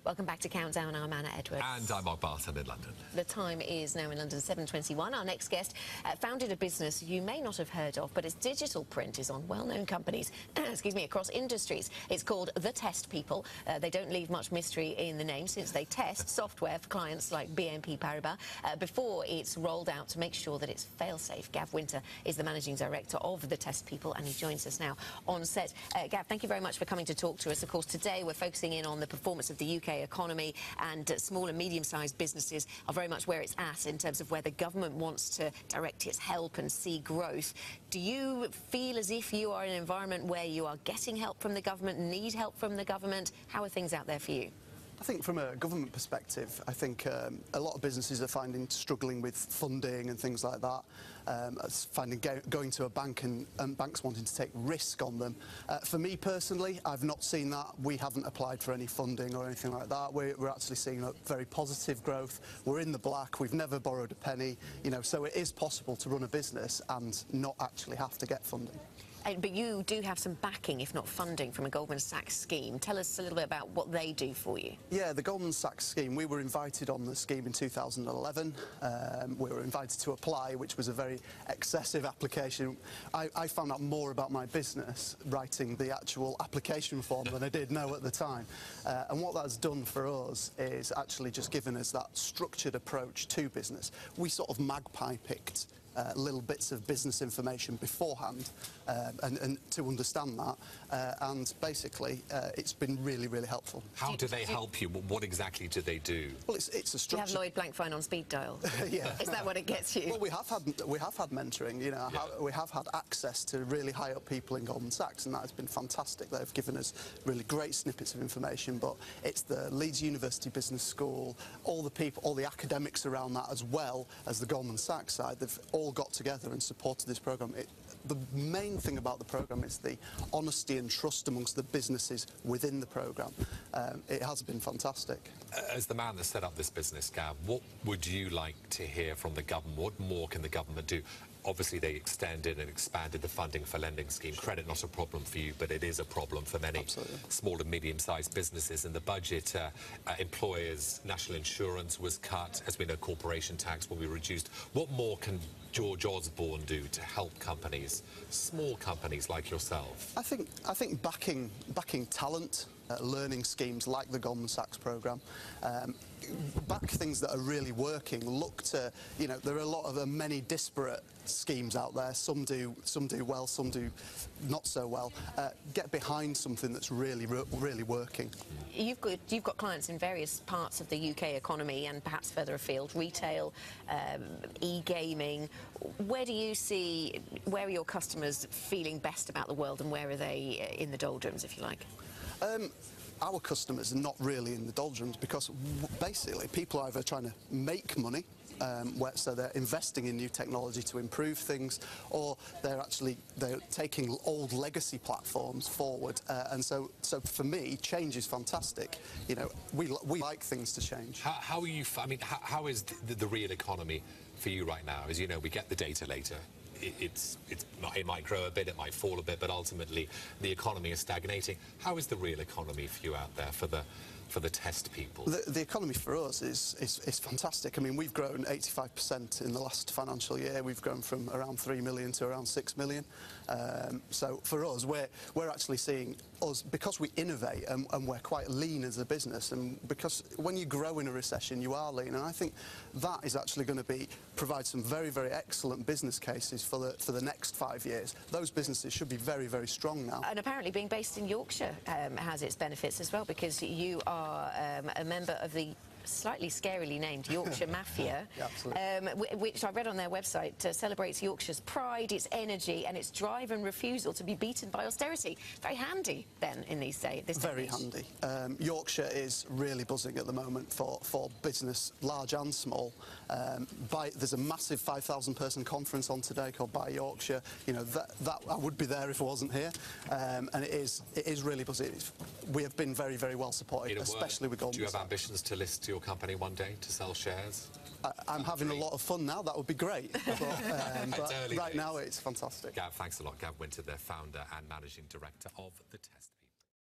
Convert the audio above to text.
Welcome back to Countdown. I'm Anna Edwards. And I'm Barton in London. The time is now in London, 7:21. Our next guest founded a business you may not have heard of, but its digital print is on well-known companies, excuse me, across industries. It's called The Test People. They don't leave much mystery in the name, since they test software for clients like BNP Paribas before it's rolled out to make sure that it's fail-safe. Gav Winter is the managing director of The Test People, and he joins us now on set. Gav, thank you very much for coming to talk to us. Of course, today we're focusing in on the performance of the UK economy, and small and medium-sized businesses are very much where it's at in terms of where the government wants to direct its help and see growth. Do you feel as if you are in an environment where you are getting help from the government, need help from the government? How are things out there for you? I think from a government perspective, I think a lot of businesses are struggling with funding and things like that, going to a bank and banks wanting to take risk on them. For me personally, I've not seen that. We haven't applied for any funding or anything like that. We're actually seeing a very positive growth. We're in the black. We've never borrowed a penny, so it is possible to run a business and not actually have to get funding. But you do have some backing, if not funding, from a Goldman Sachs scheme. Tell us a little bit about what they do for you. Yeah, the Goldman Sachs scheme, we were invited on the scheme in 2011. We were invited to apply, which was a very excessive application. I found out more about my business writing the actual application form than I did know at the time. And what that's done for us is actually just given us that structured approach to business. We sort of magpie picked little bits of business information beforehand and to understand that, and basically it's been really, really helpful. How do they help you? What exactly do they do? Well, it's a structure. You have Lloyd Blankfein on speed dial. Yeah. Is that what it gets you? Well, we have had mentoring. We have had access to really high up people in Goldman Sachs, and that has been fantastic. They've given us really great snippets of information. But it's the Leeds University Business School, all the people, all the academics around that, as well as the Goldman Sachs side. They've all got together and supported this programme. The main thing about the programme is the honesty and trust amongst the businesses within the programme. It has been fantastic. As the man that set up this business, Gav, what would you like to hear from the government? What more can the government do? Obviously, they extended and expanded the funding for lending scheme. Credit, not a problem for you, but it is a problem for many small and medium-sized businesses. In the budget, employers' national insurance was cut. As we know, corporation tax will be reduced. What more can George Osborne do to help companies, small companies like yourself? I think backing talent, learning schemes like the Goldman Sachs programme, back things that are really working. Look to, there are a lot of many disparate schemes out there. Some do well, some do not so well. Get behind something that's really working. You've got clients in various parts of the UK economy and perhaps further afield, retail, e-gaming. Where are your customers feeling best about the world, and where are they in the doldrums, if you like? Our customers are not really in the doldrums, because basically people are either trying to make money, so they're investing in new technology to improve things, or they're taking old legacy platforms forward. And so for me, change is fantastic. We like things to change. How are you? I mean, how is the real economy for you right now? As you know, we get the data later. It might grow a bit, it might fall a bit, but ultimately the economy is stagnating. How is the real economy for you out there, for the test people? The economy for us is fantastic. I mean, we've grown 85% in the last financial year. We've grown from around 3 million to around 6 million. So for us, we're actually seeing us, because we innovate and we're quite lean as a business, and because when you grow in a recession, you are lean, and I think that is actually going to provide some very, very excellent business cases for the next 5 years. Those businesses should be very, very strong now. And apparently being based in Yorkshire has its benefits as well, because you are a member of the slightly scarily named Yorkshire Mafia, which I read on their website celebrates Yorkshire's pride, its energy and its drive and refusal to be beaten by austerity. Very handy then in these days. Very handy. Yorkshire is really buzzing at the moment for business, large and small. There's a massive 5,000 person conference on today called Buy Yorkshire. That I would be there if I wasn't here, and it is really buzzing. We have been very, very well supported, especially with Goldman Sachs. Do you have ambitions to list your company one day, to sell shares? I'm having a lot of fun now. That would be great. But right now it's fantastic. Gav, thanks a lot. Gav Winter, the founder and managing director of The Test.